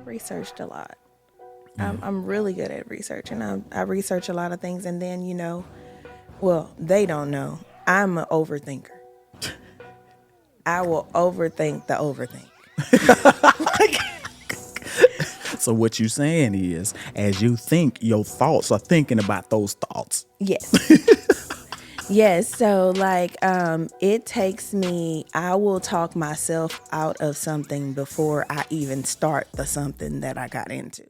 researched a lot. Yeah. I'm really good at research, and I research a lot of things, and then well, they don't know. I'm an overthinker. I will overthink the overthink. So what you saying is, as you think, your thoughts are thinking about those thoughts. Yes. Yes, so it takes me, I will talk myself out of something before I even start the something that I got into.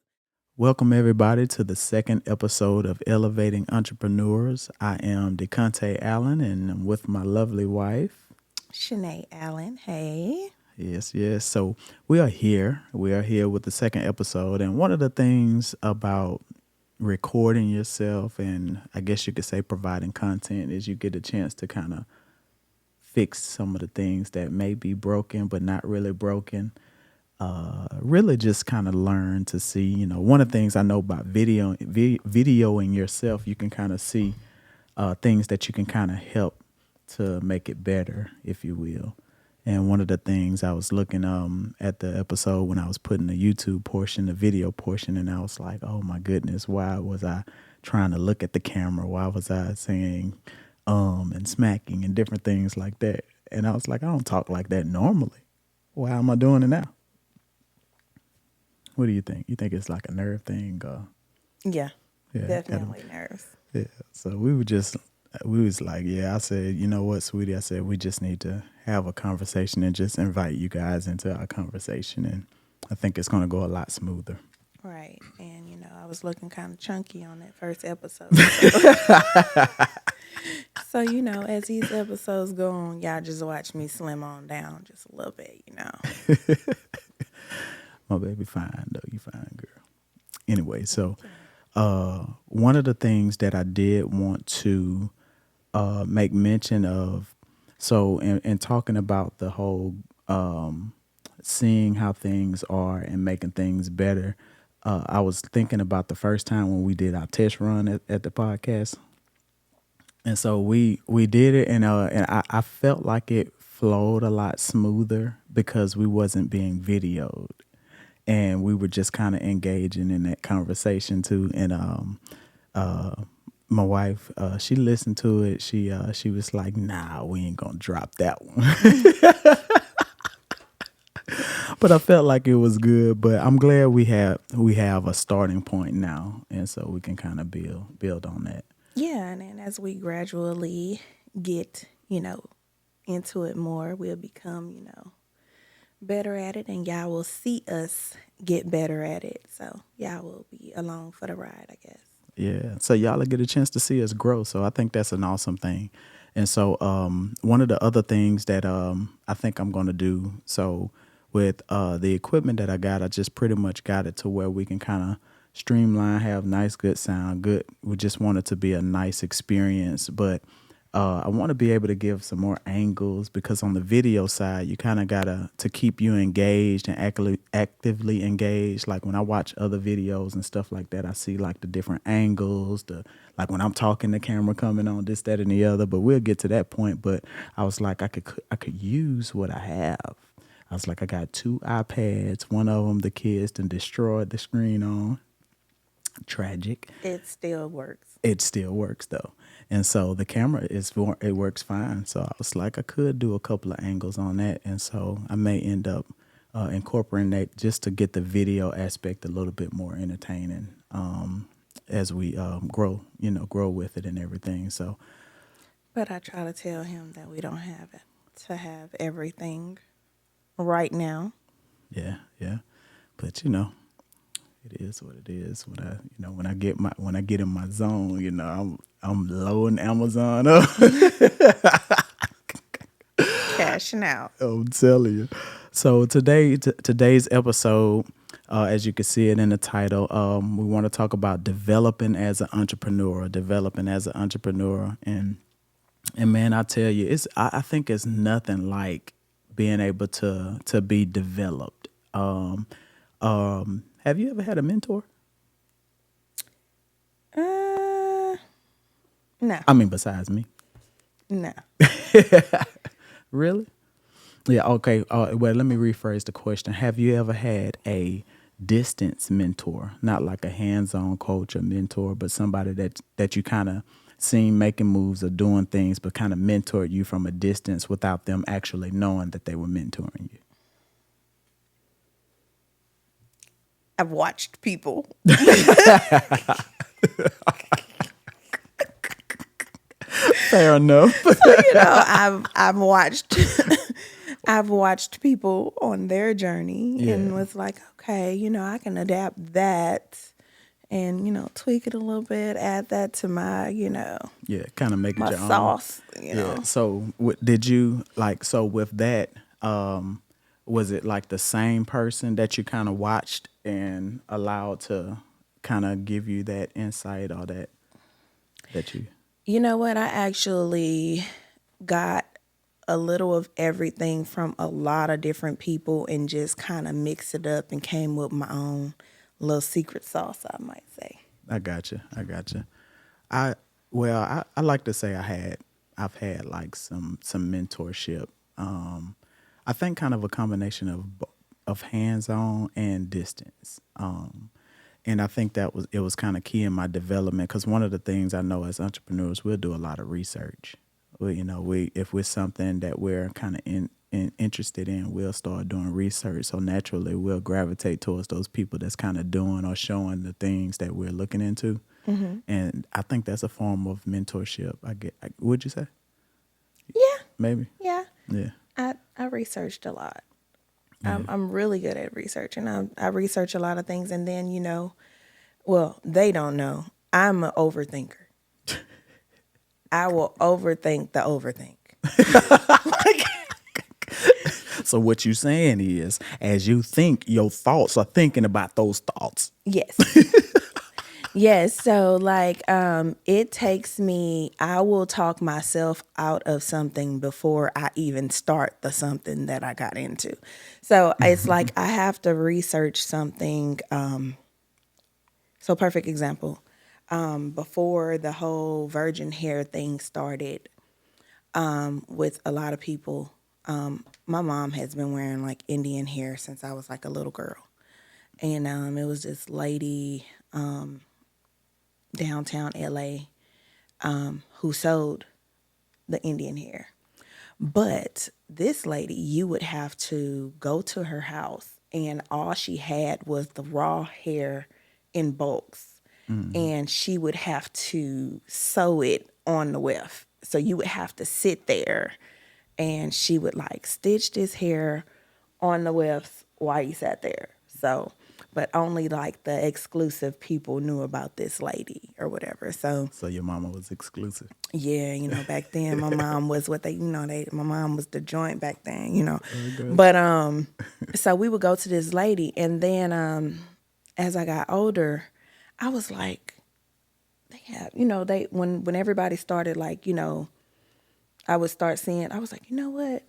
Welcome everybody to the second episode of Elevating Entrepreneurs. I am DeConte Allen and I'm with my lovely wife. Shanae Allen, hey. Yes, yes. So we are here. We are here with the second episode. And one of the things about recording yourself and I guess you could say providing content is you get a chance to kind of fix some of the things that may be broken but not really broken. Really just kind of learn to see, one of the things I know about videoing yourself, you can kind of see things that you can kind of help to make it better, if you will. And one of the things I was looking at the episode when I was putting the YouTube portion, the video portion, and I was like, oh my goodness, why was I trying to look at the camera? Why was I saying and smacking and different things like that? And I was like, I don't talk like that normally. Why am I doing it now? What do you think? You think it's like a nerve thing? Yeah, Yeah, definitely nerves. Yeah. So we was like, yeah, I said, you know what, sweetie? I said, we just need to have a conversation and just invite you guys into our conversation. And I think it's going to go a lot smoother. Right. And, I was looking kind of chunky on that first episode. So, as these episodes go on, y'all just watch me slim on down just a little bit, My baby fine, though. You fine, girl. Anyway, so one of the things that I did want to make mention of, so in talking about the whole seeing how things are and making things better, I was thinking about the first time when we did our test run at the podcast. And so we did it, and I felt like it flowed a lot smoother because we wasn't being videoed. And we were just kind of engaging in that conversation too. And my wife, she listened to it. She was like, "Nah, we ain't gonna drop that one." But I felt like it was good. But I'm glad we have a starting point now, and so we can kind of build on that. Yeah, and then as we gradually get, into it more, we'll become, better at it, and y'all will see us get better at it. So y'all will be along for the ride, I guess. Yeah. So y'all will get a chance to see us grow. So I think that's an awesome thing. And so one of the other things that I think I'm going to do, so with the equipment that I got, I just pretty much got it to where we can kind of streamline, have nice, good sound, good. We just want it to be a nice experience, but I want to be able to give some more angles because on the video side, you kind of gotta to keep you engaged and actively engaged. Like when I watch other videos and stuff like that, I see like the different angles, like when I'm talking, the camera coming on, this, that, and the other. But we'll get to that point. But I was like, I could use what I have. I was like, I got 2 iPads. One of them, the kids done destroyed the screen on. Tragic. It still works. It still works though. And so the camera it works fine. So I was like, I could do a couple of angles on that. And so I may end up incorporating that just to get the video aspect a little bit more entertaining as we grow with it and everything. So, but I try to tell him that we don't have to have everything right now. Yeah. But it is what it is. When I get in my zone, I'm loading Amazon up. Cashing out. I'm telling you. So today's episode, as you can see it in the title, we want to talk about developing as an entrepreneur, and man, I tell you, I think it's nothing like being able to be developed. Have you ever had a mentor? No. I mean, besides me. No. Really? Yeah. Okay. Well, let me rephrase the question. Have you ever had a distance mentor, not like a hands-on coach or mentor, but somebody that you kind of seen making moves or doing things, but kind of mentored you from a distance without them actually knowing that they were mentoring you? I've watched people. Fair enough. I've watched I've watched people on their journey and Yeah, was like, okay, I can adapt that and, tweak it a little bit, add that to my, yeah, kind of make it my your own. sauce. Yeah. So did you like so with that? Was it like the same person that you kind of watched and allowed to kind of give you that insight or that you? You know what? I actually got a little of everything from a lot of different people and just kind of mixed it up and came with my own little secret sauce, I might say. I got you. I got you. I well, I like to say I've had like some mentorship. I think kind of a combination of hands on and distance. And I think it was kind of key in my development because one of the things I know as entrepreneurs, we'll do a lot of research. We if we're something that we're kind of interested in, we'll start doing research. So naturally, we'll gravitate towards those people that's kind of doing or showing the things that we're looking into. And I think that's a form of mentorship. Would you say? Yeah, Maybe. yeah. Yeah. I researched a lot. Yeah. I'm really good at researching. I research a lot of things, and then well, they don't know. I'm an overthinker. I will overthink the overthink. So what you saying is, as you think, your thoughts are thinking about those thoughts. Yes. Yes, so it takes me, I will talk myself out of something before I even start the something that I got into. So it's like I have to research something. So perfect example. Before the whole virgin hair thing started, with a lot of people, my mom has been wearing like Indian hair since I was like a little girl. And it was this lady downtown LA who sold the Indian hair. But this lady, you would have to go to her house, and all she had was the raw hair in bulks. And she would have to sew it on the weft. So you would have to sit there, and she would like stitch this hair on the wefts while you sat there. So, but only like the exclusive people knew about this lady or whatever. So So your mama was exclusive. yeah, back then my mom was what my mom was the joint back then. Good. But so we would go to this lady, and then as I got older, I was like, they have, they when everybody started like, I would start seeing, I was like, you know what?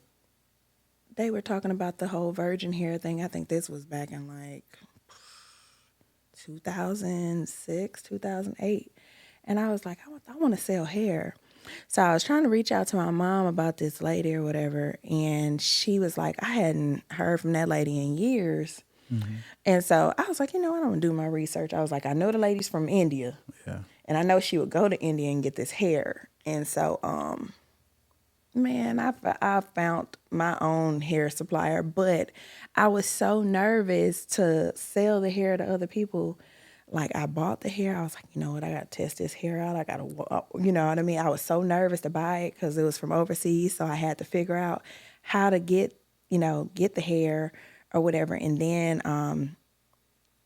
They were talking about the whole virgin hair thing. I think this was back in like 2006, 2008. And I was like, I want to sell hair. So I was trying to reach out to my mom about this lady or whatever. And she was like, I hadn't heard from that lady in years. And so I was like, I don't want to do my research. I was like, I know the lady's from India. Yeah. And I know she would go to India and get this hair. And so, man, I found my own hair supplier, but I was so nervous to sell the hair to other people. Like I bought the hair. I was like, you know what? I got to test this hair out. I got to, you know what I mean? I was so nervous to buy it because it was from overseas. So I had to figure out how to get the hair or whatever. And then,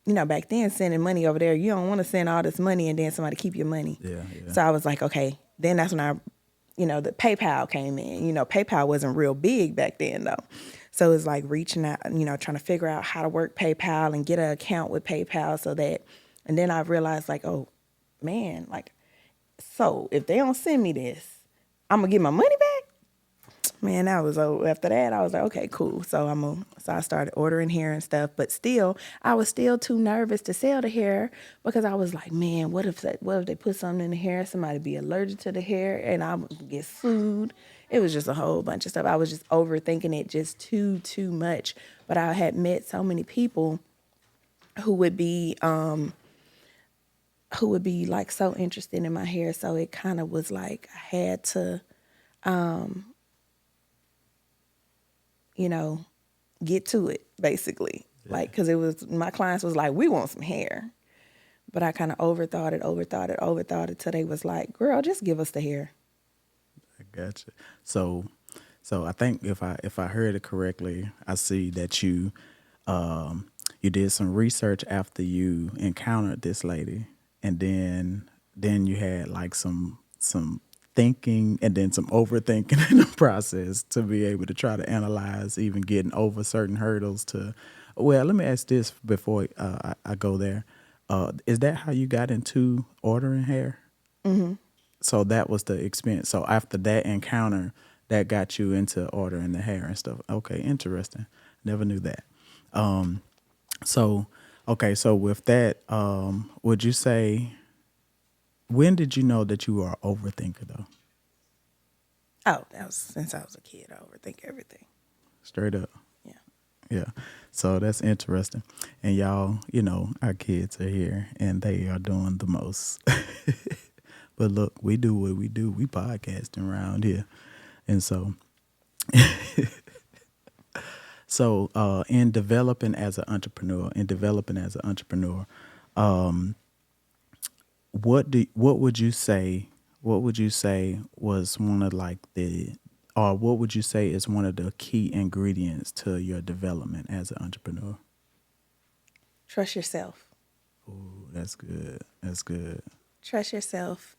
back then sending money over there, you don't want to send all this money and then somebody keep your money. Yeah. Yeah. So I was like, okay, then that's when the PayPal came in. PayPal wasn't real big back then though. So it's like reaching out, trying to figure out how to work PayPal and get an account with PayPal and then I realized like, oh man, like, so if they don't send me this, I'm gonna get my money back. Man, that was after that. I was like, okay, cool. So I started ordering hair and stuff, but still, I was still too nervous to sell the hair because I was like, man, what if they put something in the hair? Somebody be allergic to the hair, and I would get sued. It was just a whole bunch of stuff. I was just overthinking it just too much. But I had met so many people who would be like so interested in my hair. So it kind of was like I had to, you know, get to it basically. Yeah. Like, cause it was, my clients was like, we want some hair. But I kind of overthought it till they was like, girl, just give us the hair. I gotcha. So, so I think if I heard it correctly, I see that you did some research after you encountered this lady, and then you had like some thinking and then some overthinking in the process to be able to try to analyze even getting over certain hurdles to. Well, let me ask this before I go there. Is that how you got into ordering hair? So that was the experience. So after that encounter, that got you into ordering the hair and stuff. Okay, interesting. Never knew that. So okay, so with that, would you say when did you know that you were an overthinker though? Oh, that was since I was a kid. I overthink everything. Straight up. Yeah. Yeah. So that's interesting. And y'all, our kids are here and they are doing the most. But look, we do what we do. We podcasting around here. And so in developing as an entrepreneur, what would you say was one of like the or what would you say is one of the key ingredients to your development as an entrepreneur? Trust yourself. Ooh, that's good. That's good. Trust yourself.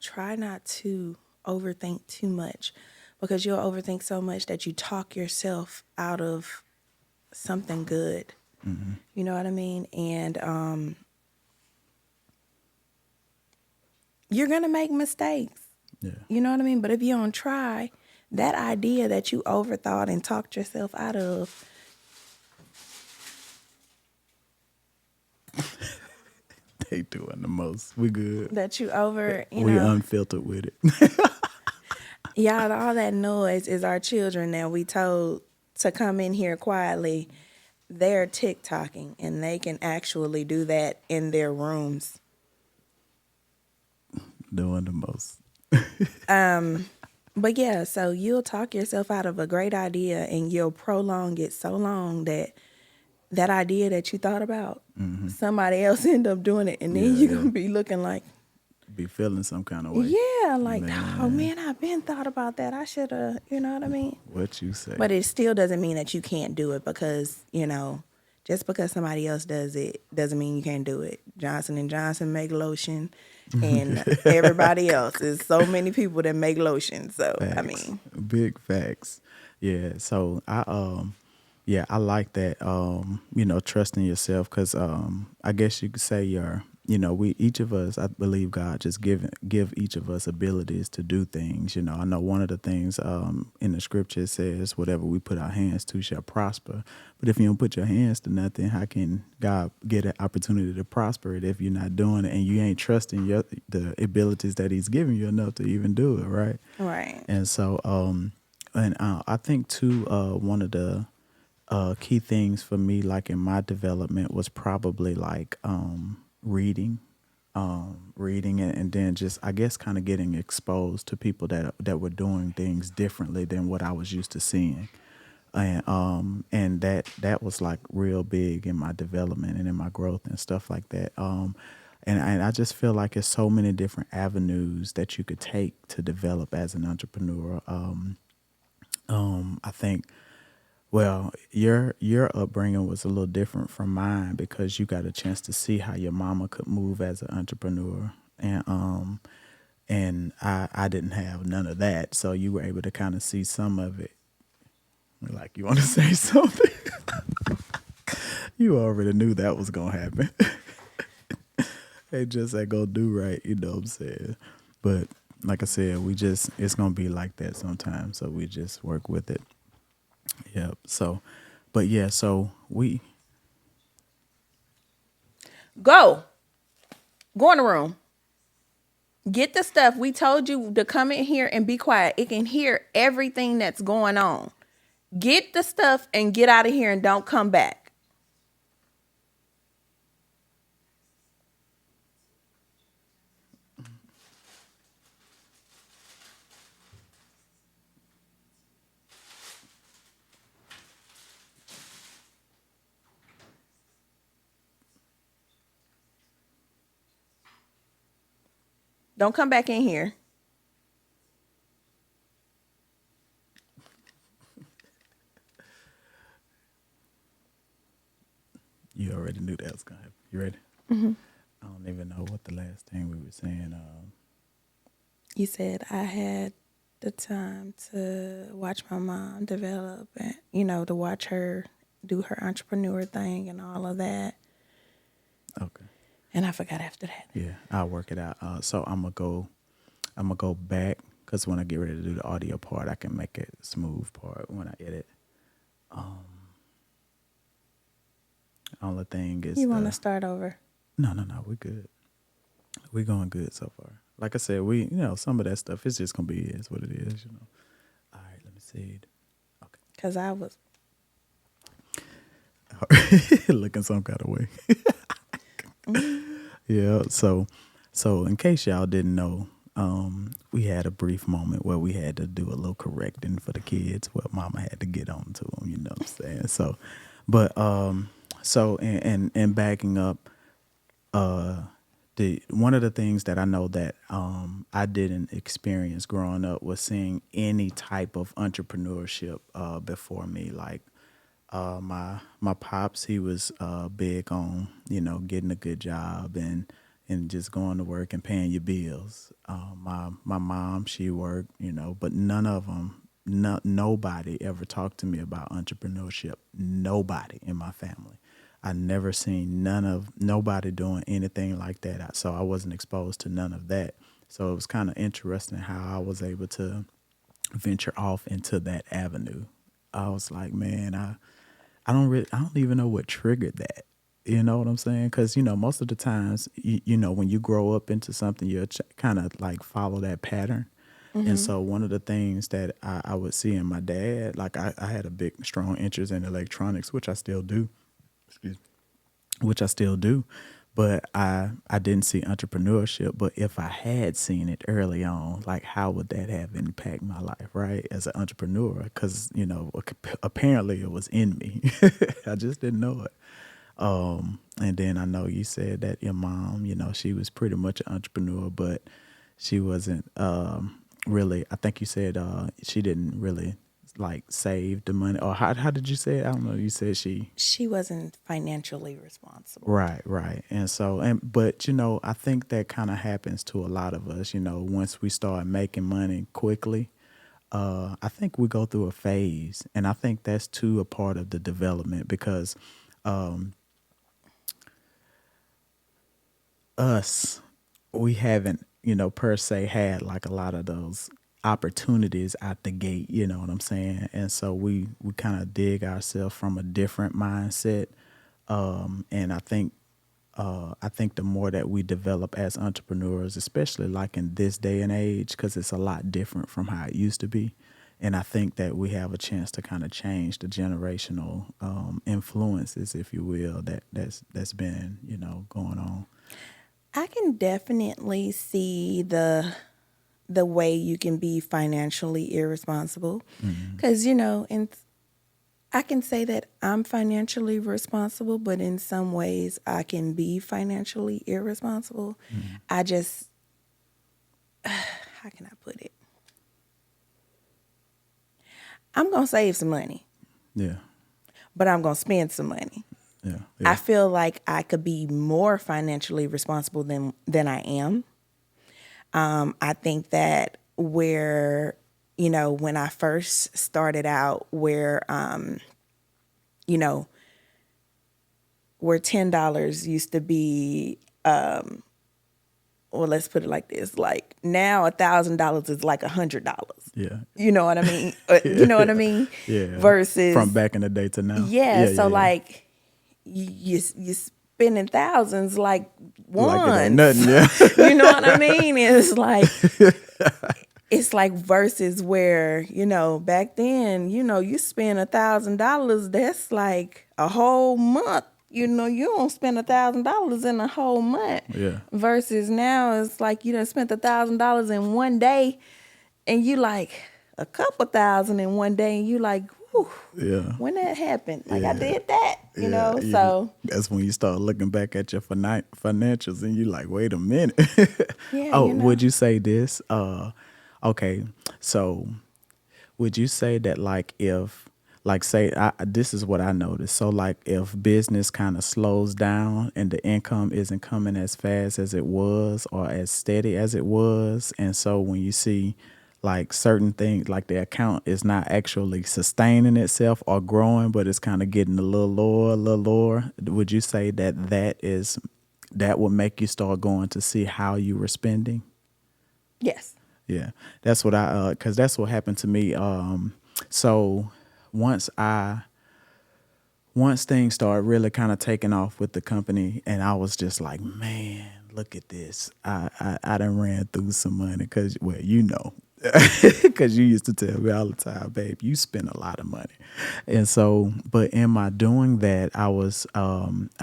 Try not to overthink too much because you'll overthink so much that you talk yourself out of something good. You know what I mean? And you're going to make mistakes. Yeah. You know what I mean? But if you don't try, that idea that you overthought and talked yourself out of, They doing the most. We good. that you over, We unfiltered with it. y'all, all that noise is our children that we told to come in here quietly. They're TikToking and they can actually do that in their rooms. Doing the most. But yeah, so you'll talk yourself out of a great idea and you'll prolong it so long that that idea that you thought about, somebody else end up doing it. And then Yeah, you're yeah. going to be looking like, Be feeling some kind of way. yeah, like, oh Man, man, I've been thought about that. I should have, you know what I mean? what you say? But it still doesn't mean that you can't do it because, just because somebody else does it doesn't mean you can't do it. Johnson and Johnson make lotion and everybody else. There's so many people that make lotion. So, I Facts. mean, Big facts. Yeah. So I like that trusting yourself cuz I guess you could say we each of us, I believe God just give each of us abilities to do things. I know one of the things in the scripture it says whatever we put our hands to shall prosper. But if you don't put your hands to nothing, how can God get an opportunity to prosper it if you're not doing it and you ain't trusting the abilities that he's giving you enough to even do it, right? right. And so, I think too, one of the key things for me, like in my development, was probably like reading and then just I guess kind of getting exposed to people that were doing things differently than what I was used to seeing. And that was like real big in my development and in my growth and stuff like that. And I just feel like there's so many different avenues that you could take to develop as an entrepreneur. I think, well, your upbringing was a little different from mine because you got a chance to see how your mama could move as an entrepreneur, and I didn't have none of that, so you were able to kind of see some of it. Like, you want to say something? You already knew that was gonna happen. They just ain't gonna do right, you know what I'm saying? But like I said, it's gonna be like that sometimes, so we just work with it. Yep. So, but yeah, so Go. Go in the room. Get the stuff. We told you to come in here and be quiet. It can hear everything that's going on. Get the stuff and get out of here and don't come back. Don't come back in here. You already knew that was gonna happen. You ready? I don't even know what the last thing we were saying. You said I had the time to watch my mom develop and, to watch her do her entrepreneur thing and all of that. Okay. And I forgot after that. Yeah, I'll work it out. So I'm gonna go. I'm gonna go back because when I get ready to do the audio part, I can make it smooth part when I edit. Only thing is You want to start over? no, we're good. We're going good so far. Like I said, some of that stuff is just gonna be is what it is. All right, let me see. Because I was. Okay, looking some kind of way. Yeah. So in case y'all didn't know, we had a brief moment where we had to do a little correcting for the kids. Well, Mama had to get on to them. You know what I'm saying? So, but so and backing up, the one of the things that I know that I didn't experience growing up was seeing any type of entrepreneurship before me. Like my pops, he was big on getting a good job and just going to work and paying your bills. My mom, she worked, but none of them. Nobody ever talked to me about entrepreneurship. Nobody in my family. I never seen nobody doing anything like that. So I wasn't exposed to none of that. So it was kind of interesting how I was able to venture off into that avenue. I was like, man, I don't even know what triggered that. You know what I'm saying? Because most of the times, when you grow up into something, you kind of like follow that pattern. And so one of the things that I would see in my dad, like I had a big, strong interest in electronics, which I still do. Excuse me. Which I still do. But I didn't see entrepreneurship. But if I had seen it early on, like how would that have impacted my life, right? As an entrepreneur, because, apparently it was in me. I just didn't know it. And then I know you said that your mom, she was pretty much an entrepreneur, but she wasn't really, I think you said she didn't really like save the money. Or how did you say it? I don't know. You said She wasn't financially responsible. Right. And so, but I think that kind of happens to a lot of us, once we start making money quickly. I think we go through a phase, and I think that's too a part of the development because us, we haven't, per se had like a lot of those opportunities out the gate, you know what I'm saying? And so we kind of dig ourselves from a different mindset. And I think the more that we develop as entrepreneurs, especially like in this day and age, because it's a lot different from how it used to be. And I think that we have a chance to kind of change the generational influences, if you will, that's been, going on. I can definitely see the way you can be financially irresponsible because and I can say that I'm financially responsible, but in some ways I can be financially irresponsible. I just how can I put it? I'm going to save some money, Yeah. but I'm going to spend some money. Yeah. I feel like I could be more financially responsible than I am. I think that when I first started out, where $10 used to be, well, let's put it like this: like now, $1,000 is like $100. Yeah. You know what I mean? You know what I mean? Yeah. Versus from back in the day to now. yeah. So like you spending thousands like Like it ain't once. nothing, yeah. You know what I mean? It's like versus where, back then, you spend $1,000, that's like a whole month. You don't spend $1,000 in a whole month. Yeah. Versus now it's like you done spent $1,000 in one day and you like a couple thousand in one day and you like, whew, Yeah. when that happened, like I Yeah. did that, Yeah. So That's when you start looking back at your financials and you like, wait a minute. yeah, Oh, would you say this? Okay. So would you say that like if like say this is what I noticed. So like if business kind of slows down and the income isn't coming as fast as it was or as steady as it was, and so when you see like certain things like the account is not actually sustaining itself or growing, but it's kind of getting a little lower, would you say that that would make you start going to see how you were spending? yes, Yeah, that's what cause that's what happened to me. So once once things started really kind of taking off with the company, and I was just like, man, look at this. I done ran through some money, cause well, cause you used to tell me all the time, babe, you spend a lot of money, and so, but in my doing that, I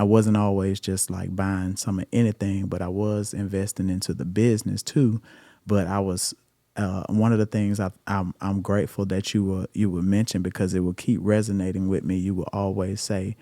wasn't always just like buying some of anything, but I was investing into the business too, but I was one of the things I'm grateful that you would mention because it will keep resonating with me. You will always say,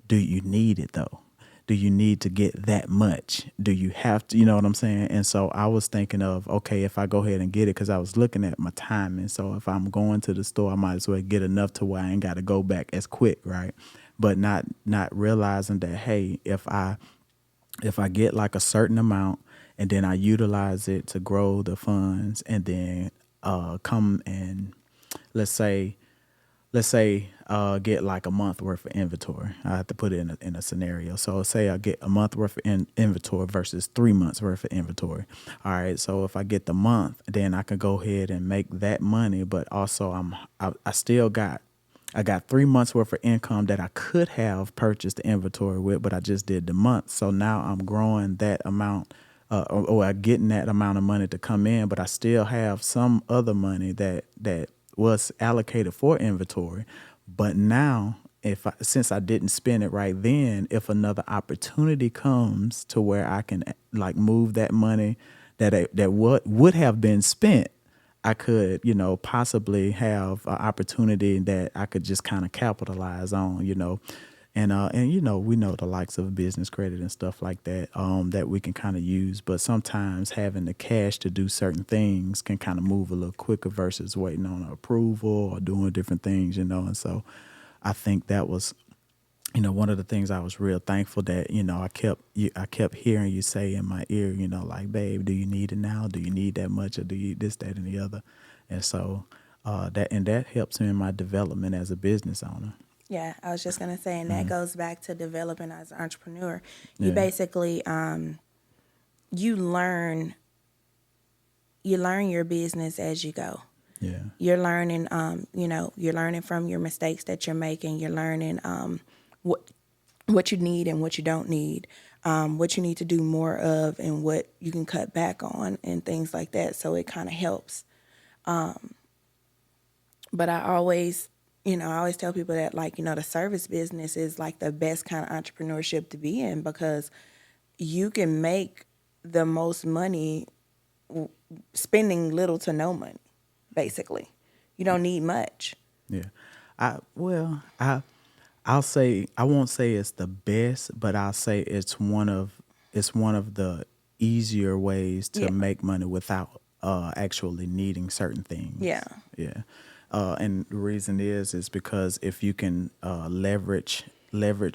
"Do you need it though? Do you need to get that much? Do you have to?" You know what I'm saying? And so I was thinking of, okay, if I go ahead and get it, because I was looking at my timing. So if I'm going to the store, I might as well get enough to where I ain't got to go back as quick, right? But not realizing that, hey, if I get like a certain amount and then I utilize it to grow the funds and then come and let's say get like a month worth of inventory. I have to put it in a scenario. So say I get a month worth of inventory versus 3 months worth of inventory. All right. So if I get the month, then I can go ahead and make that money. But also I still I got 3 months worth of income that I could have purchased the inventory with, but I just did the month. So now I'm growing that amount or getting that amount of money to come in, but I still have some other money that was allocated for inventory. But now, since I didn't spend it right then, if another opportunity comes to where I can like move that money that would have been spent, I could, possibly have an opportunity that I could just kind of capitalize on, and we know the likes of business credit and stuff like that that we can kind of use, but sometimes having the cash to do certain things can kind of move a little quicker versus waiting on approval or doing different things, and so I think that was one of the things I was real thankful that I kept hearing you say in my ear, like, babe, do you need it now? Do you need that much, or do you this, that, and the other? And so that helps me in my development as a business owner. yeah. I was just gonna say, and that goes back to developing as an entrepreneur. You Yeah, basically you learn your business as you go. yeah, You're learning, you're learning from your mistakes that you're making. You're learning what what you need and what you don't need, what you need to do more of and what you can cut back on and things like that. So it kind of helps. But I always tell people that like, the service business is like the best kind of entrepreneurship to be in because you can make the most money spending little to no money, basically. You don't need much. yeah. I'll say I won't say it's the best, but I'll say it's one of the easier ways to Yeah. make money without actually needing certain Yeah. things. Yeah, and the reason is because if you can leverage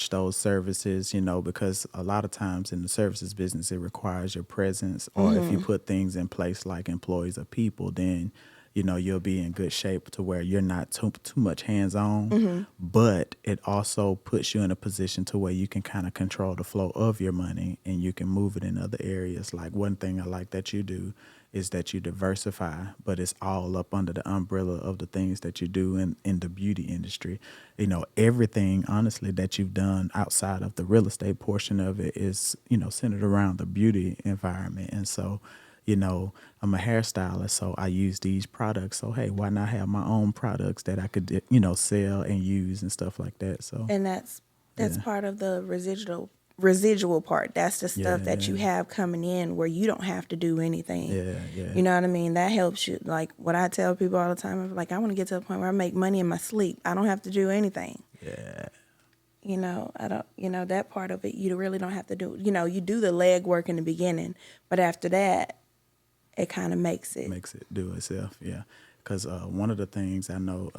those services, because a lot of times in the services business it requires your presence, or if you put things in place like employees or people, then you'll be in good shape to where you're not too much hands on, but it also puts you in a position to where you can kind of control the flow of your money and you can move it in other areas. Like one thing I like that you do is that you diversify, but it's all up under the umbrella of the things that you do in the beauty industry. Everything honestly that you've done outside of the real estate portion of it is, centered around the beauty environment. And so, I'm a hairstylist, so I use these products. So, hey, why not have my own products that I could, sell and use and stuff like that? So, And that's yeah, part of the residual part. That's the stuff that you Yeah. have coming in where you don't have to do anything. Yeah. Yeah. You know what I mean? That helps you. Like what I tell people all the time, I'm like, I want to get to the point where I make money in my sleep. I don't have to do anything. Yeah. I don't, that part of it, you really don't have to do, you do the leg work in the beginning, but after that, it kind of makes it. Makes it do itself. Yeah. Because one of the things I know,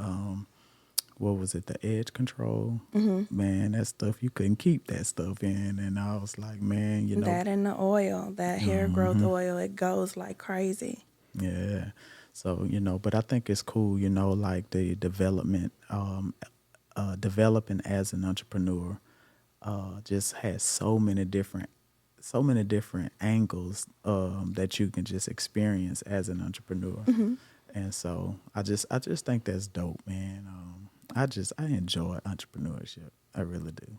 what was it, the edge control? Man, that stuff, you couldn't keep that stuff in. And I was like, man, That and the oil, that hair growth oil, it goes like crazy. yeah. So, but I think it's cool, like the development, developing as an entrepreneur, just has so many different angles, that you can just experience as an entrepreneur. And so I just think that's dope, man. I enjoy entrepreneurship. I really do.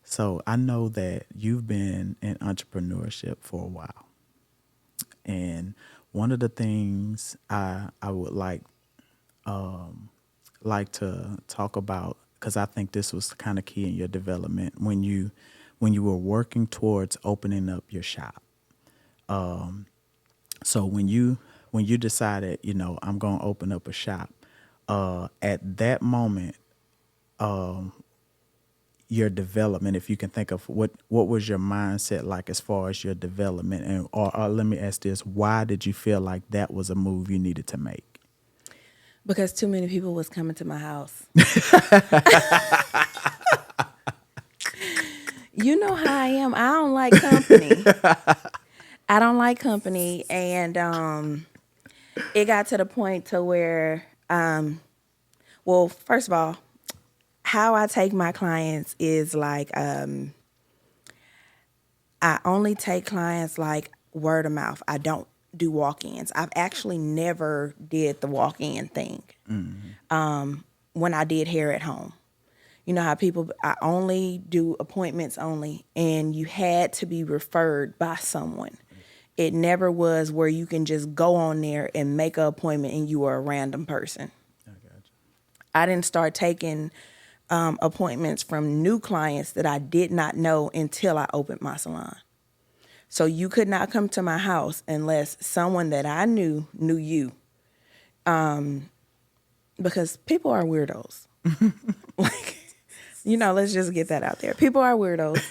So I know that you've been in entrepreneurship for a while. And one of the things I would like to talk about, because I think this was kind of key in your development when you were working towards opening up your shop. So when you decided, I'm going to open up a shop, at that moment, your development, if you can think of what was your mindset like as far as your development, and or let me ask this: why did you feel like that was a move you needed to make? Because too many people was coming to my house. You know how I am. I don't like company. I don't like company, and it got to the point to where, well, first of all, how I take my clients is like, I only take clients like word of mouth. I don't do walk-ins. I've actually never did the walk-in thing. When I did hair at home. You know how I only do appointments only, and you had to be referred by someone. It never was where you can just go on there and make an appointment and you are a random person. I got you. I didn't start taking appointments from new clients that I did not know until I opened my salon. So you could not come to my house unless someone that I knew you, because people are weirdos. Like, let's just get that out there. People are weirdos.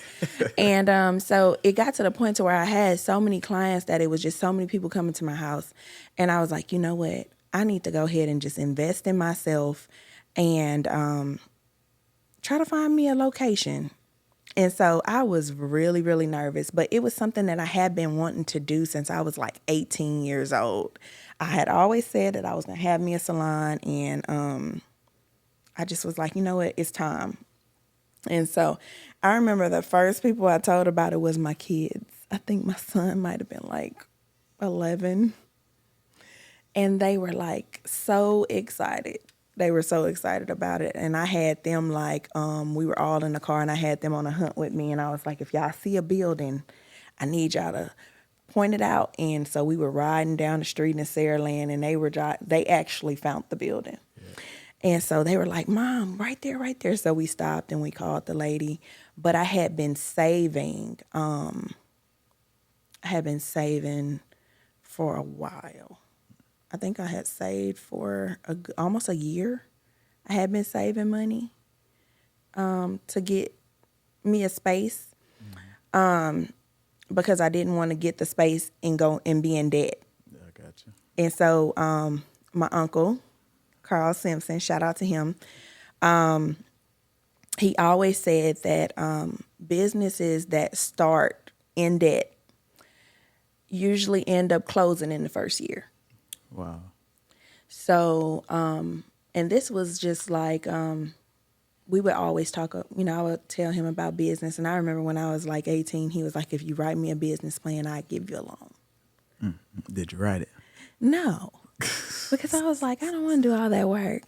And so it got to the point to where I had so many clients that it was just so many people coming to my house. And I was like, you know what? I need to go ahead and just invest in myself and try to find me a location. And so I was really, really nervous, but it was something that I had been wanting to do since I was like 18 years old. I had always said that I was going to have me a salon, and I just was like, you know what, it's time. And so I remember the first people I told about it was my kids. I think my son might have been like 11. And they were like so excited. They were so excited about it. And I had them like, we were all in the car and I had them on a hunt with me. And I was like, if y'all see a building, I need y'all to point it out. And so we were riding down the street in Saraland, and they actually found the building. Yeah. And so they were like, Mom, right there, right there. So we stopped and we called the lady. But I had been saving. For a while. I think I had saved for almost a year. I had been saving money to get me a space, because I didn't want to get the space and go and be in debt. Yeah, I got you. And so my uncle, Carl Simpson, shout out to him, he always said that businesses that start in debt usually end up closing in the first year. Wow. So, and this was just like, we would always talk, I would tell him about business. And I remember when I was like 18, he was like, if you write me a business plan, I'd give you a loan. Did you write it? No, because I was like, I don't want to do all that work.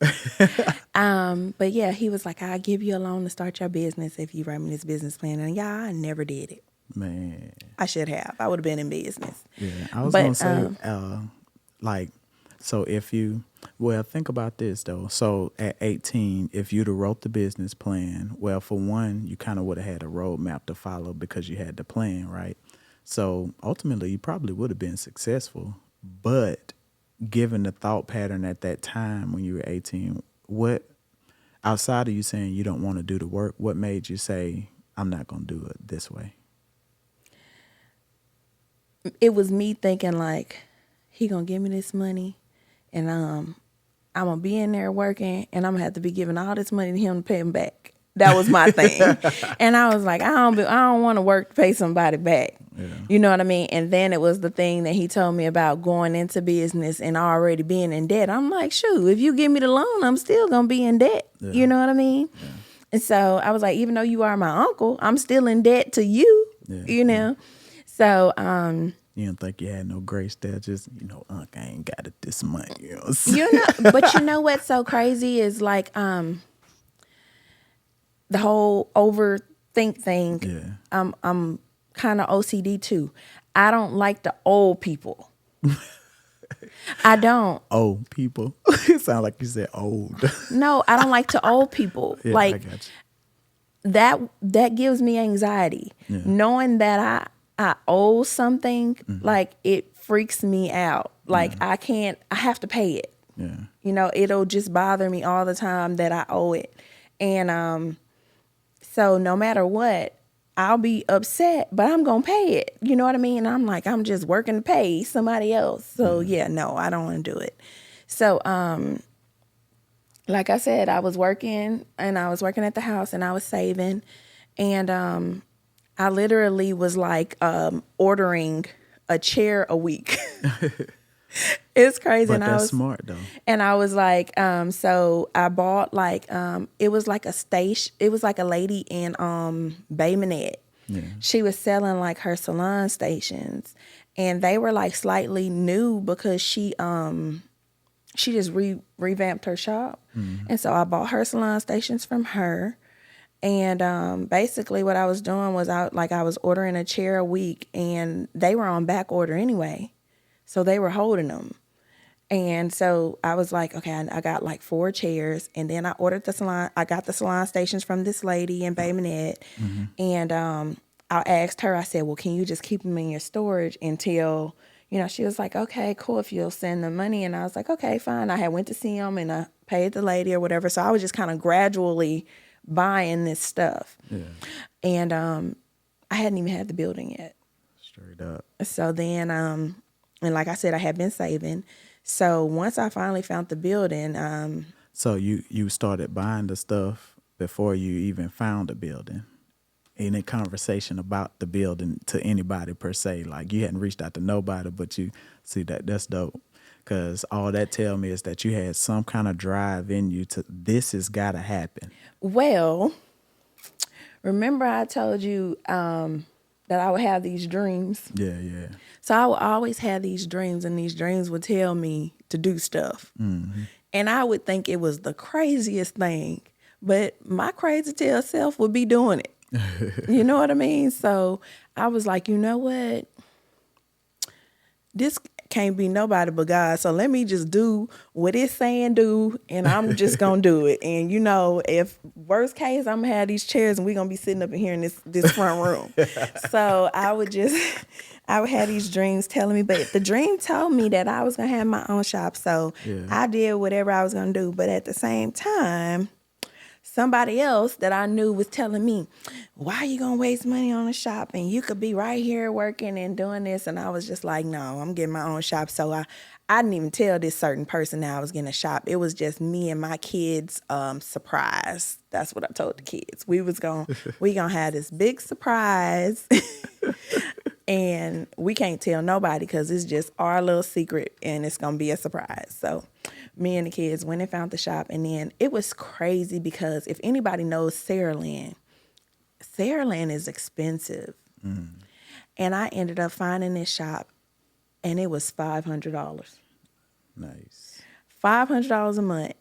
But yeah, he was like, I'll give you a loan to start your business if you write me this business plan. And yeah, I never did it. Man. I should have. I would have been in business. Yeah, I was going to say, So if you, well, think about this though. So at 18, if you'd have wrote the business plan, well, for one, you kind of would have had a roadmap to follow because you had the plan, right? So ultimately, you probably would have been successful. But given the thought pattern at that time when you were 18, what, outside of you saying you don't want to do the work, what made you say, I'm not going to do it this way? It was me thinking like, he gonna give me this money, and I'm gonna be in there working, and I'm gonna have to be giving all this money to him to pay him back. That was my thing, and I was like, I don't want to work to pay somebody back. Yeah. You know what I mean? And then it was the thing that he told me about going into business and already being in debt. I'm like, shoot, if you give me the loan, I'm still gonna be in debt. Yeah. You know what I mean? Yeah. And so I was like, even though you are my uncle, I'm still in debt to you. Yeah. You know, so You didn't think you had no grace there, just, Unc, I ain't got it this month. You know what I'm but you know what's so crazy is like the whole overthink thing. Yeah. I'm kind of OCD too. I don't like the old people. I don't. Old people. It sounded like you said old. No, I don't like the old people. Yeah, I Like got that gives me anxiety. Yeah. Knowing that I owe something, like it freaks me out. Like I have to pay it. you. You know, it'll just bother me all the time that I owe it. And so no matter what, I'll be upset, but I'm going to pay it. You know what I mean? And I'm like, I'm just working to pay somebody else. So yeah, no, I don't want to do it. So, like I said, I was working at the house and I was saving, and I literally was like ordering a chair a week. It's crazy. But And that's smart though. and I was like, so I bought like it was like a station. It was like a lady in Bay Minette. Yeah. She was selling like her salon stations, and they were like slightly new because she just revamped her shop. And so I bought her salon stations from her. And basically what I was doing was I was ordering a chair a week, and they were on back order anyway. So they were holding them. And so I was like, okay, I got like 4 chairs. And then I got the salon stations from this lady in Bay Minette. And I asked her, I said, well, can you just keep them in your storage until, she was like, okay, cool, if you'll send the money. And I was like, okay, fine. I had went to see them and I paid the lady or whatever. So I was just kind of gradually buying this stuff. Yeah. And I hadn't even had the building yet. Straight up. So then, and like I said, I had been saving. So once I finally found the building, So you started buying the stuff before you even found the building. Any conversation about the building to anybody per se, like you hadn't reached out to nobody, but you see that's dope. Because all that tell me is that you had some kind of drive in you to this has got to happen. well, remember I told you that I would have these dreams. Yeah, yeah. So I would always have these dreams, and these dreams would tell me to do stuff. And I would think it was the craziest thing, but my crazy tail self would be doing it. You know what I mean? So I was like, you know what? This can't be nobody but God. So let me just do what it's saying do, and I'm just going to do it. And, if worst case, I'm going to have these chairs and we're going to be sitting up in here in this front room. So I would have these dreams telling me, but the dream told me that I was going to have my own shop. So Yeah. I did whatever I was going to do. But at the same time, somebody else that I knew was telling me, why are you going to waste money on a shop? And you could be right here working and doing this. And I was just like, no, I'm getting my own shop. So I didn't even tell this certain person that I was getting a shop. It was just me and my kids' surprise. That's what I told the kids. We gonna have this big surprise. And we can't tell nobody because it's just our little secret, and it's going to be a surprise. So me and the kids went and found the shop, and then it was crazy because if anybody knows Saraland is expensive. And I ended up finding this shop, and it was $500. Nice. $500 a month,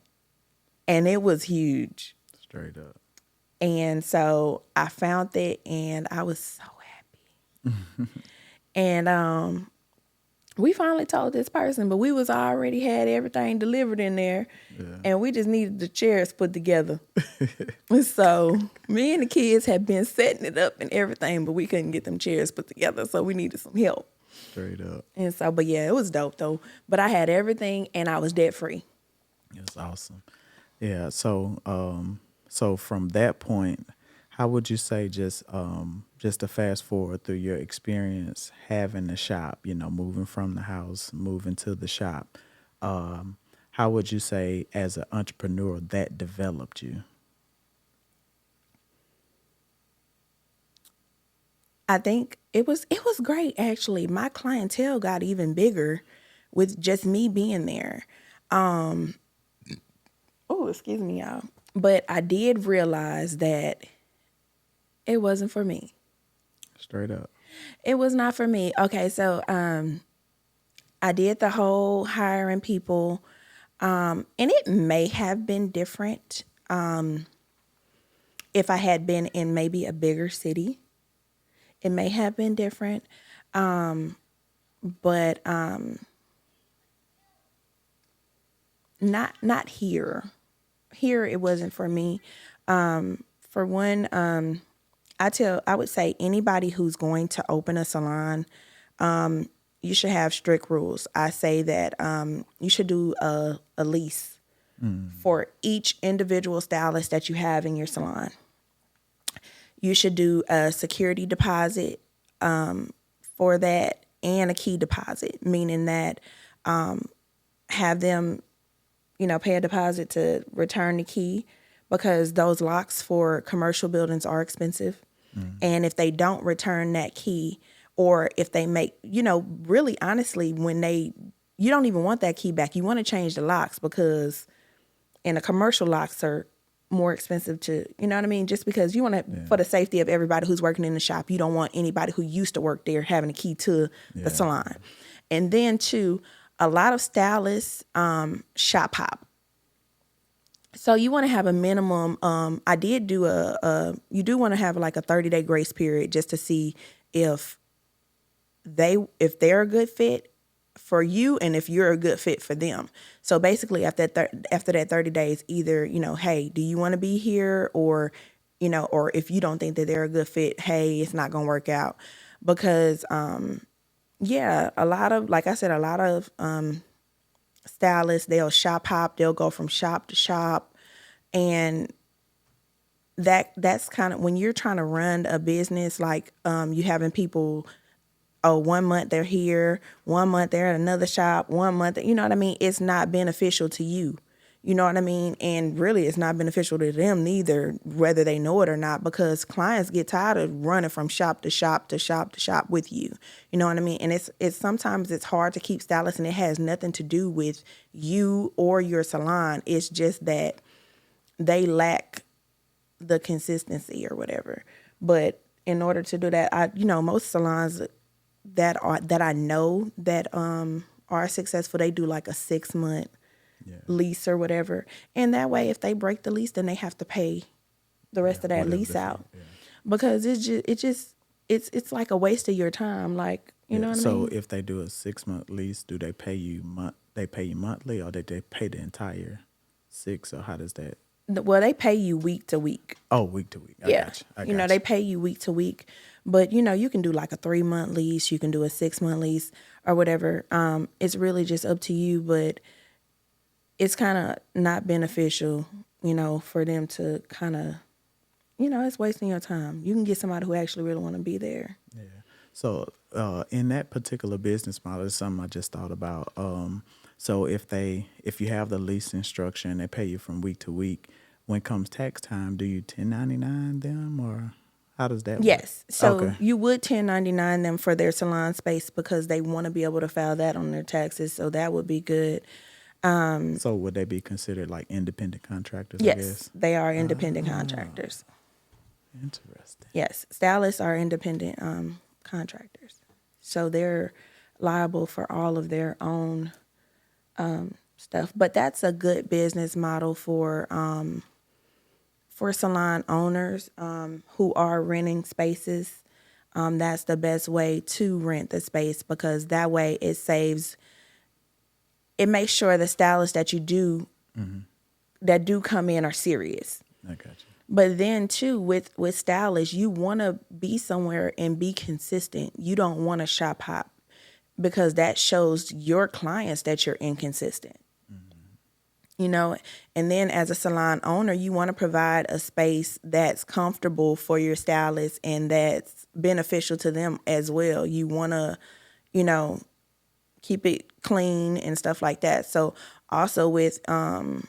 and it was huge. Straight up. And so I found it, and I was so happy. And We finally told this person, but we was already had everything delivered in there, and we just needed the chairs put together. So me and the kids had been setting it up and everything, but we couldn't get them chairs put together, so we needed some help. Straight up. And so, but yeah, it was dope though. But I had everything, and I was debt free. That's awesome. Yeah. So from that point, how would you say just to fast forward through your experience having the shop, moving from the house, moving to the shop, how would you say as an entrepreneur that developed you? I think it was great actually. My clientele got even bigger with just me being there. Oh, excuse me, y'all. But I did realize that it wasn't for me. Straight up. It was not for me. Okay, so I did the whole hiring people, and it may have been different if I had been in maybe a bigger city. It may have been different, but not here. Here it wasn't for me. For one, I would say anybody who's going to open a salon, you should have strict rules. I say that you should do a lease for each individual stylist that you have in your salon. You should do a security deposit for that and a key deposit, meaning that have them, pay a deposit to return the key because those locks for commercial buildings are expensive. And if they don't return that key, or if they make, really honestly, you don't even want that key back. You want to change the locks because, and the commercial locks are more expensive to, you know what I mean? Just because you want to, for the safety of everybody who's working in the shop, you don't want anybody who used to work there having a key to the salon. And then too, a lot of stylists shop hop. So you want to have a minimum. I did do you do want to have like a 30-day grace period just to see if they're a good fit for you and if you're a good fit for them. So basically after that 30 days, either, hey, do you want to be here, or, or if you don't think that they're a good fit, hey, it's not going to work out. Because, a lot of, like I said, a lot of stylists, they'll shop hop, they'll go from shop to shop. And that's kind of when you're trying to run a business, like you having people, 1 month they're here, 1 month they're at another shop, 1 month, you know what I mean? It's not beneficial to you. You know what I mean? And really, it's not beneficial to them neither, whether they know it or not, because clients get tired of running from shop to shop to shop to shop with you. You know what I mean? And it's sometimes it's hard to keep stylists, and it has nothing to do with you or your salon. It's just that they lack the consistency or whatever. But in order to do that, most salons that I know that are successful, they do like a 6-month lease or whatever. And that way, if they break the lease, then they have to pay the rest of that lease out. Because it's like a waste of your time. Like, you know what I mean? So if they do a 6-month lease, do they pay you they pay you monthly, or they pay the entire 6, or how does that? Well, they pay you week to week. Oh, week to week. I got you. They pay you week to week. But, you can do like a 3-month lease. You can do a 6-month lease or whatever. It's really just up to you. But it's kind of not beneficial, for them to kind of, it's wasting your time. You can get somebody who actually really want to be there. Yeah. So in that particular business model, it's something I just thought about. So if you have the lease instruction, they pay you from week to week. When it comes tax time, do you 1099 them, or how does that work? Yes. So you would 1099 them for their salon space because they want to be able to file that on their taxes. So that would be good. So would they be considered like independent contractors? Yes, I guess? they are independent contractors. Interesting. Yes, stylists are independent contractors. So they're liable for all of their own stuff. But that's a good business model for salon owners who are renting spaces. that's the best way to rent the space, because that way it makes sure the stylists that you do that do come in are serious. I got you. But then too, with stylists, you want to be somewhere and be consistent. You don't want to shop hop, because that shows your clients that you're inconsistent. You know, and then as a salon owner, you want to provide a space that's comfortable for your stylist and that's beneficial to them as well. You want to, you know, keep it clean and stuff like that. So also with providing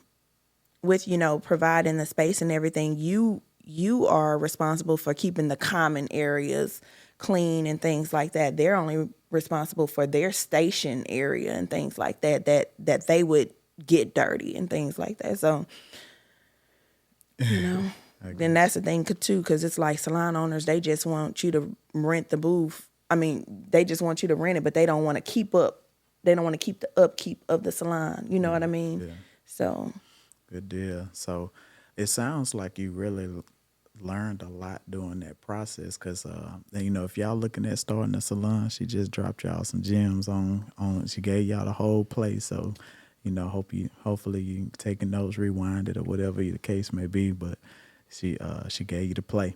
the space and everything, you are responsible for keeping the common areas clean and things like that. They're only responsible for their station area and things like that they would get dirty and things like that. So you know, then that's the thing too, because it's like salon owners, they just want you to rent the booth. I mean, they just want you to rent it, but they don't want to keep up. They don't want to keep the upkeep of the salon. You know what I mean? Yeah. So Good deal. So it sounds like you really learned a lot during that process, because if y'all looking at starting a salon, she just dropped y'all some gems on she gave y'all the whole place. So hopefully you taking notes, rewind it, or whatever the case may be, but she gave you the play.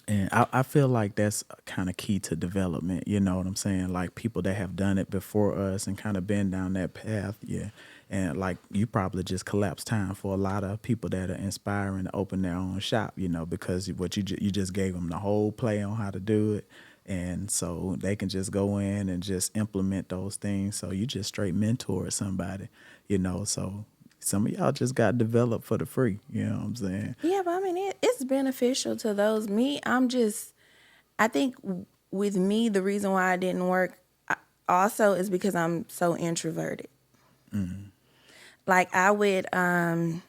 And I feel like that's kind of key to development. You know what I'm saying? Like people that have done it before us and kind of been down that path. Yeah. And like you probably just collapsed time for a lot of people that are inspiring to open their own shop, because what you just gave them the whole play on how to do it. And so they can just go in and just implement those things. So you just straight mentor somebody, so some of y'all just got developed for the free. You know what I'm saying? yeah, but I mean, it's beneficial to those. I think with me, the reason why I didn't work also is because I'm so introverted. Like I would, I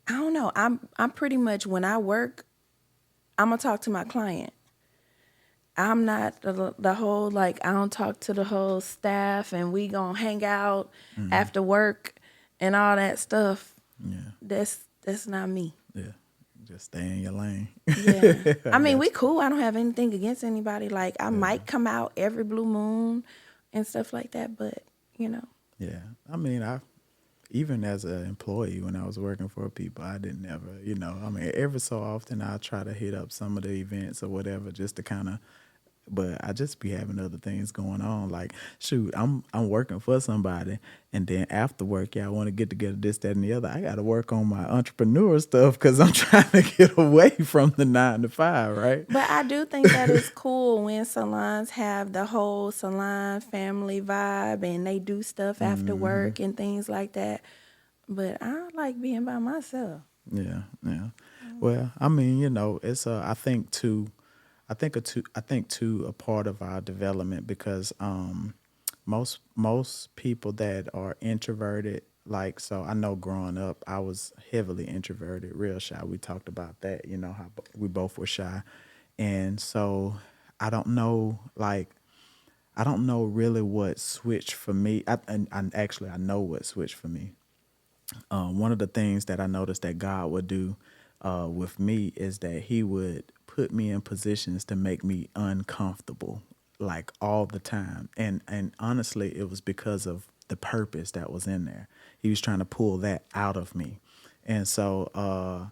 don't know. I'm pretty much, when I work, I'm gonna talk to my client. I'm not the whole, like, I don't talk to the whole staff and we gonna hang out after work and all that stuff. Yeah. That's not me. Yeah. Just stay in your lane. Yeah. I I mean, got we cool. I don't have anything against anybody. Like, I you. Yeah. might come out every blue moon and stuff like that, but you know. Yeah. I mean, even as an employee, when I was working for people, I didn't ever, I mean, every so often I try to hit up some of the events or whatever just to kind of, but I just be having other things going on. Like, shoot, I'm working for somebody, and then after work, yeah, I want to get together, this, that, and the other. I got to work on my entrepreneur stuff because I'm trying to get away from the 9 to 5, right? But I do think that it's cool when salons have the whole salon family vibe and they do stuff after work and things like that. But I like being by myself. Yeah, yeah. Well, I mean, it's I think too a part of our development, because most people that are introverted, like, so I know growing up I was heavily introverted, real shy. We talked about that, how we both were shy. And so I don't know, like, I don't know really what switched for me. I know what switched for me. One of the things that I noticed that God would do with me is that He would put me in positions to make me uncomfortable, like all the time. And honestly, it was because of the purpose that was in there. He was trying to pull that out of me, and so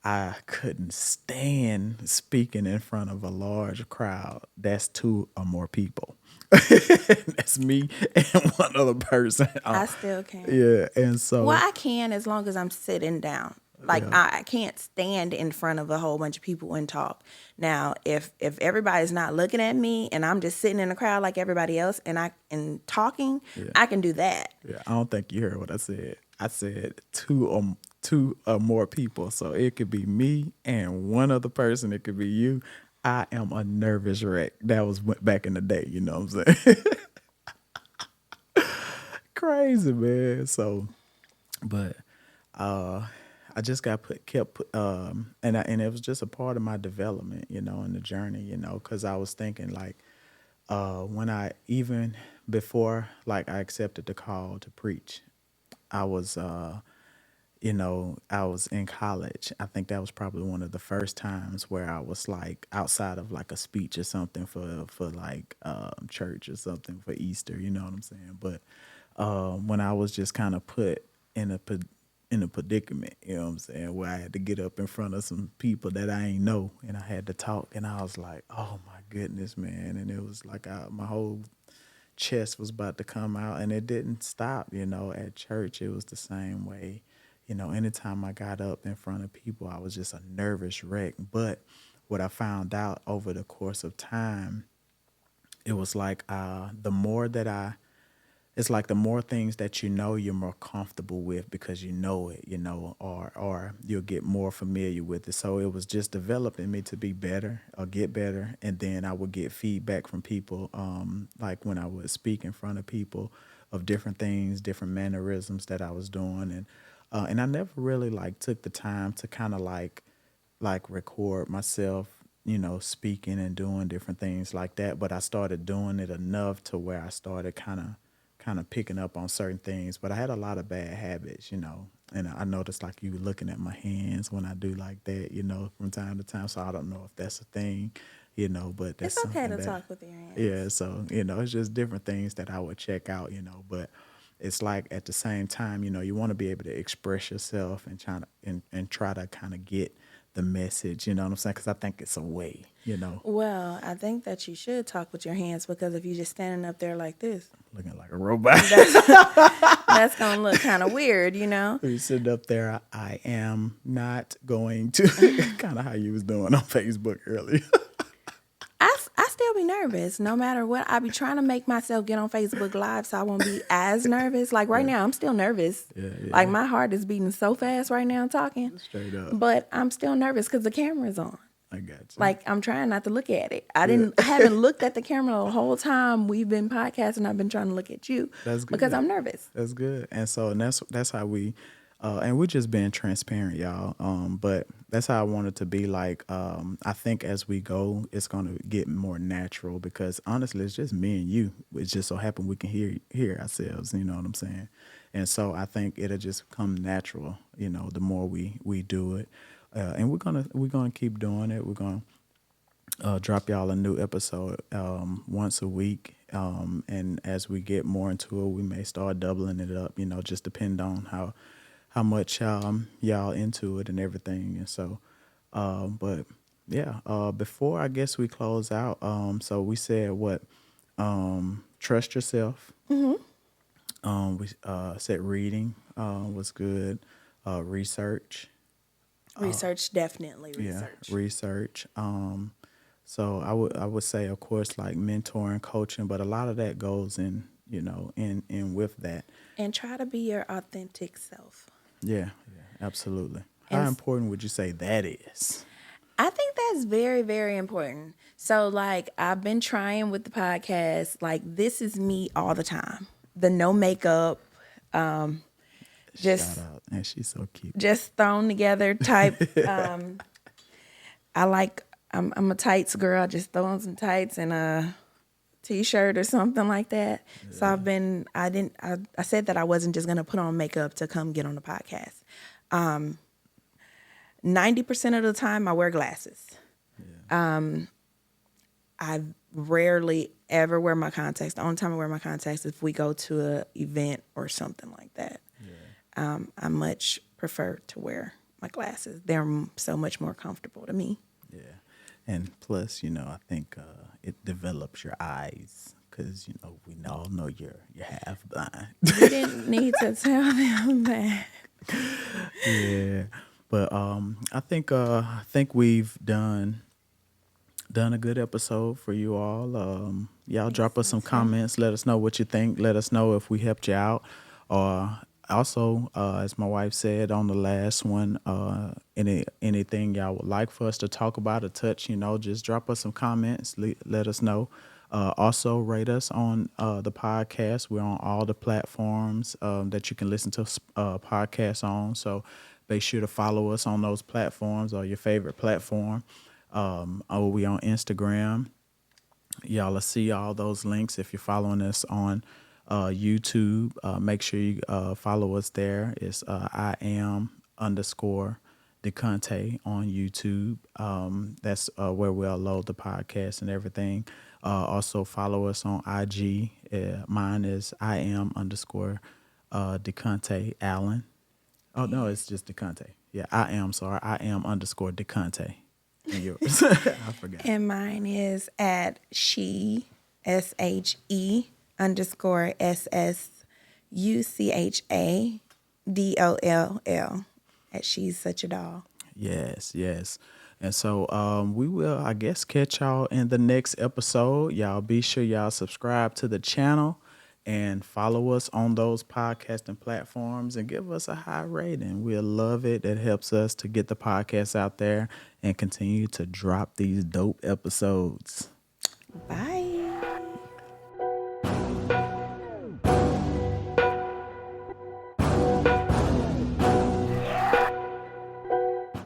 I couldn't stand speaking in front of a large crowd. That's 2 or more people. That's me and one other person. I still can't. Yeah, and Well, so I can as long as I'm sitting down. Like yeah, I can't stand in front of a whole bunch of people and talk. Now, if everybody's not looking at me and I'm just sitting in the crowd like everybody else and talking, yeah, I can do that. yeah. I don't think you heard what I said. I said 2 or more people. So it could be me and one other person. It could be you. I am a nervous wreck. That was back in the day. You know what I'm saying? Crazy, man. So, but I just got and it was just a part of my development, in the journey, because I was thinking, like, when I even before, like, I accepted the call to preach, I was I was in college. I think that was probably one of the first times where I was like outside of like a speech or something for like church or something for Easter. You know what I'm saying? But when I was just kind of put in in a predicament, you know what I'm saying, where I had to get up in front of some people that I ain't know, and I had to talk, and I was like, oh my goodness, man, and it was like my whole chest was about to come out, and it didn't stop. At church it was the same way. Anytime I got up in front of people, I was just a nervous wreck. But what I found out over the course of time, it was like the more that I it's like the more things that you're more comfortable with because you know it, or you'll get more familiar with it. So it was just developing me to be better or get better. And then I would get feedback from people, like when I would speak in front of people of different things, different mannerisms that I was doing. And I never really like took the time to kind of like record myself, speaking and doing different things like that. But I started doing it enough to where I started kind of picking up on certain things. But I had a lot of bad habits, and I noticed like you looking at my hands when I do like that, from time to time. So I don't know if that's a thing, but that's It's okay something to that, talk with your yeah. hands. So, it's just different things that I would check out, but it's like at the same time, you want to be able to express yourself and try to kind of get the message, you know what I'm saying? Because I think it's a way. Well, I think that you should talk with your hands because if you're just standing up there like this, Looking like a robot. that's that's gonna look kind of weird, you know. You sit up there. I am not going to kind of how you was doing on Facebook earlier. I still be nervous no matter what. I be trying to make myself get on Facebook Live so I won't be as nervous. Like right Yeah, now, I'm still nervous. yeah, Like yeah. my heart is beating so fast right now talking, Straight up. but I'm still nervous because the camera's on. I got you. Like I'm trying not to look at it. Yeah, I haven't looked at the camera the whole time we've been podcasting. I've been trying to look at you that's because good. I'm nervous. That's good. And that's how we, and we're just being transparent, y'all. But that's how I want it to be. Like, I think as we go, it's gonna get more natural because honestly, it's just me and you. It just so happen we can hear ourselves. You know what I'm saying? And so I think it'll just come natural. The more we do it, and we're gonna keep doing it. We're gonna drop y'all a new episode once a week. And as we get more into it, we may start doubling it up. Just depend on how much y'all into it and everything. And so, but yeah. Before I guess we close out, so we said what? Trust yourself. We said reading was good. Research. Research, definitely Yeah, research. research. So I would say, of course, like mentoring, coaching, but a lot of that goes in with that. And try to be your authentic self. Yeah, yeah, absolutely. And How important would you say that is? I think that's very, very important. So, like, I've been trying with the podcast, like, this is me all the time. The no makeup, Shout just out, and she's so cute. just thrown together type. I like, I'm a tights girl. I just throw on some tights and a t-shirt or something like that. So I said that I wasn't just going to put on makeup to come get on the podcast. 90% of the time I wear glasses. I rarely ever wear my contacts. The only time I wear my contacts is if we go to an event or something like that. I much prefer to wear my glasses. They're so much more comfortable to me. Yeah, and plus, I think it develops your eyes because we all know you're half blind. You didn't need to tell them that. Yeah, but I think we've done a good episode for you all. Y'all drop us some comments. Let us know what you think. Let us know if we helped you out. Or also, as my wife said on the last one, anything y'all would like for us to talk about or touch, just drop us some comments. Let us know. Also, rate us on the podcast. We're on all the platforms that you can listen to podcasts on. So make sure to follow us on those platforms or your favorite platform. We on Instagram. Y'all will see all those links if you're following us on YouTube. Make sure you follow us there. It's I am underscore DeConte on YouTube. That's where we'll load the podcast and everything. Also follow us on IG. Mine is I am underscore DeConte Allen. Oh no, it's just DeConte. Yeah, I am sorry. I am underscore DeConte. And yours. I forgot. And mine is at she, SHE underscore SSUCHADOLL at She's Such a Doll. Yes, yes. And so we will, I guess, catch y'all in the next episode. Y'all be sure y'all subscribe to the channel and follow us on those podcasting platforms and give us a high rating. We'll love it. It helps us to get the podcast out there and continue to drop these dope episodes. Bye.